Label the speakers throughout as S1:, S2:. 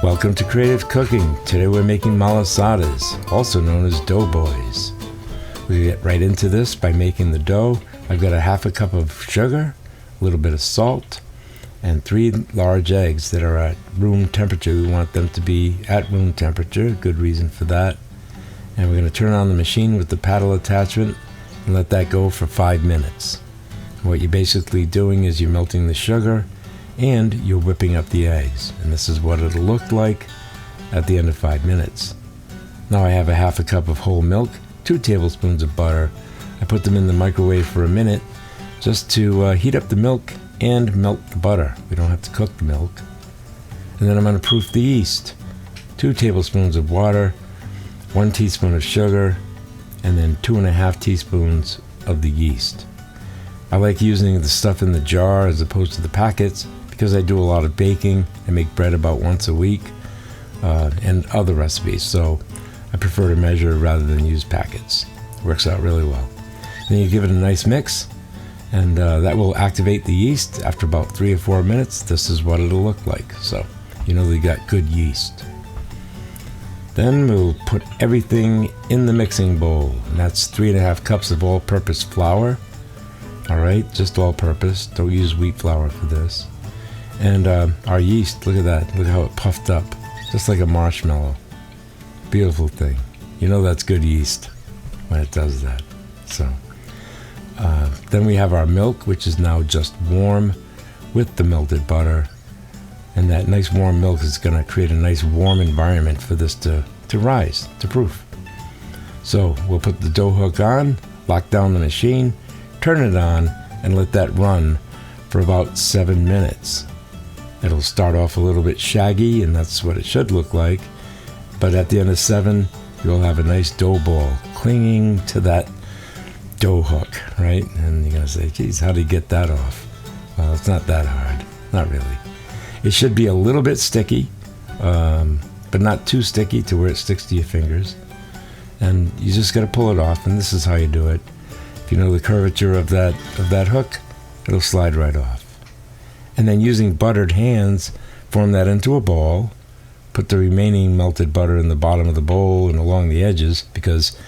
S1: Welcome to Creative Cooking. Today we're making malasadas, also known as doughboys. We get right into this by making the dough. I've got a half a cup of sugar, a little bit of salt, and 3 large eggs that are at room temperature. We want them to be at room temperature, good reason for that. And we're going to turn on the machine with the paddle attachment and let that go for 5 minutes. What you're basically doing is you're melting the sugar and you're whipping up the eggs. And this is what it'll look like at the end of 5 minutes. Now I have a half a cup of whole milk, 2 tablespoons of butter. I put them in the microwave for a minute just to heat up the milk and melt the butter. We don't have to cook the milk. And then I'm going to proof the yeast. 2 tablespoons of water, 1 teaspoon of sugar, and then 2.5 teaspoons of the yeast. I like using the stuff in the jar as opposed to the packets because I do a lot of baking. I make bread about once a week and other recipes, so I prefer to measure rather than use packets. It works out really well. Then you give it a nice mix, and that will activate the yeast. After about 3 or 4 minutes, this is what it'll look like. So you know they got good yeast. Then we'll put everything in the mixing bowl, and that's 3.5 cups of all-purpose flour. All right, just all-purpose. Don't use wheat flour for this. And our yeast, look at that. Look how it puffed up, just like a marshmallow. Beautiful thing. You know that's good yeast when it does that. So then we have our milk, which is now just warm with the melted butter. And that nice warm milk is going to create a nice warm environment for this to rise, to proof. So we'll put the dough hook on, lock down the machine, turn it on, and let that run for about 7 minutes. It'll start off a little bit shaggy, and that's what it should look like. But at the end of 7, you'll have a nice dough ball clinging to that dough hook, right? And you're going to say, geez, how do you get that off? Well, it's not that hard. Not really. It should be a little bit sticky, but not too sticky to where it sticks to your fingers. And you just got to pull it off, and this is how you do it. If you know the curvature of that hook, it'll slide right off. And then using buttered hands, form that into a ball. Put the remaining melted butter in the bottom of the bowl and along the edges, because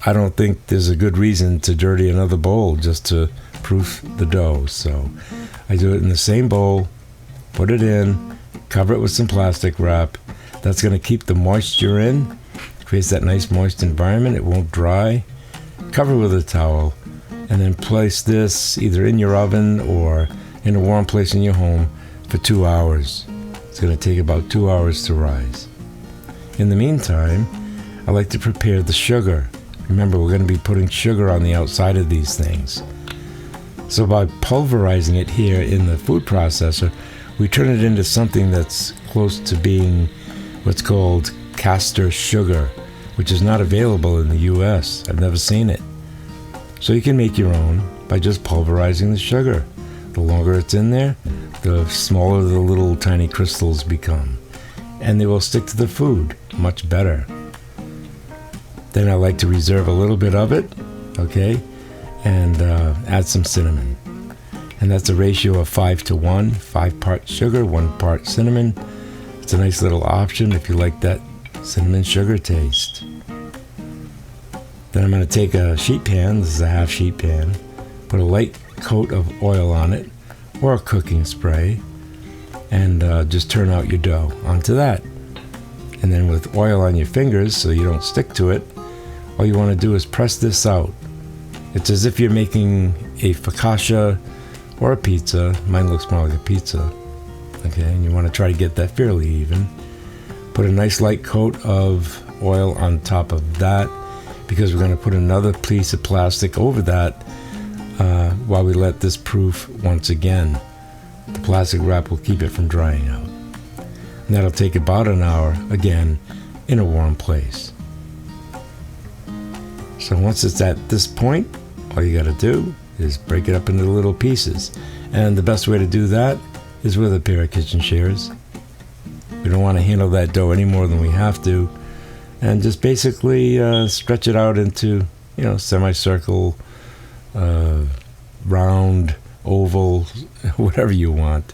S1: I don't think there's a good reason to dirty another bowl just to proof the dough. So I do it in the same bowl, put it in, cover it with some plastic wrap. That's going to keep the moisture in, creates that nice moist environment. It won't dry. Cover with a towel, and then place this either in your oven or in a warm place in your home for 2 hours. It's going to take about 2 hours to rise. In the meantime, I like to prepare the sugar. Remember, we're going to be putting sugar on the outside of these things. So by pulverizing it here in the food processor, we turn it into something that's close to being what's called castor sugar, which is not available in the US. I've never seen it. So you can make your own by just pulverizing the sugar. The longer it's in there, the smaller the little tiny crystals become. And they will stick to the food much better. Then I like to reserve a little bit of it, okay, and add some cinnamon. And that's a ratio of 5 to 1, 5 parts sugar, 1 part cinnamon. It's a nice little option if you like that cinnamon sugar taste. Then I'm going to take a sheet pan, this is a half sheet pan, put a light coat of oil on it, or a cooking spray, and just turn out your dough onto that. And then with oil on your fingers so you don't stick to it, all you want to do is press this out. It's as if you're making a focaccia or a pizza. Mine looks more like a pizza. Okay, and you want to try to get that fairly even. Put a nice light coat of oil on top of that, because we're going to put another piece of plastic over that while we let this proof once again. The plastic wrap will keep it from drying out. And that'll take about an hour, again, in a warm place. So once it's at this point, all you got to do is break it up into little pieces. And the best way to do that is with a pair of kitchen shears. We don't want to handle that dough any more than we have to. And just basically stretch it out into, semicircle, round, oval, whatever you want.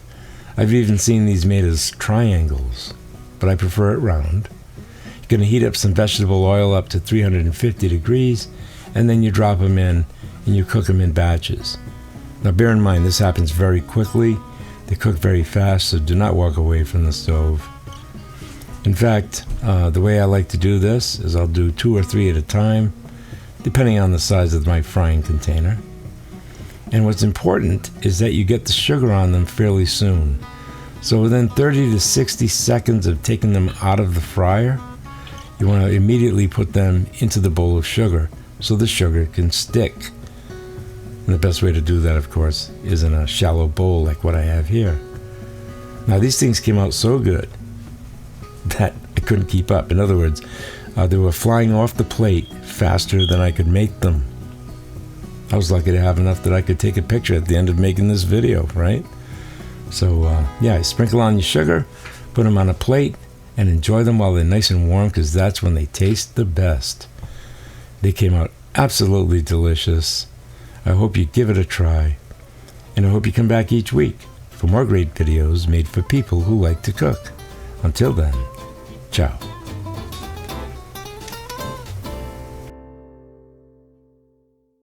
S1: I've even seen these made as triangles. but I prefer it round. You're going to heat up some vegetable oil up to 350 degrees, and then you drop them in and you cook them in batches. Now bear in mind, this happens very quickly. They cook very fast, so do not walk away from the stove. In fact, the way I like to do this is I'll do 2 or 3 at a time, depending on the size of my frying container. And what's important is that you get the sugar on them fairly soon. So within 30 to 60 seconds of taking them out of the fryer, you want to immediately put them into the bowl of sugar so the sugar can stick. And the best way to do that, of course, is in a shallow bowl like what I have here. Now, these things came out so good that I couldn't keep up. In other words, they were flying off the plate faster than I could make them. I was lucky to have enough that I could take a picture at the end of making this video, right? So, sprinkle on your sugar, put them on a plate, and enjoy them while they're nice and warm, because that's when they taste the best. They came out absolutely delicious. I hope you give it a try, and I hope you come back each week for more great videos made for people who like to cook. Until then, ciao.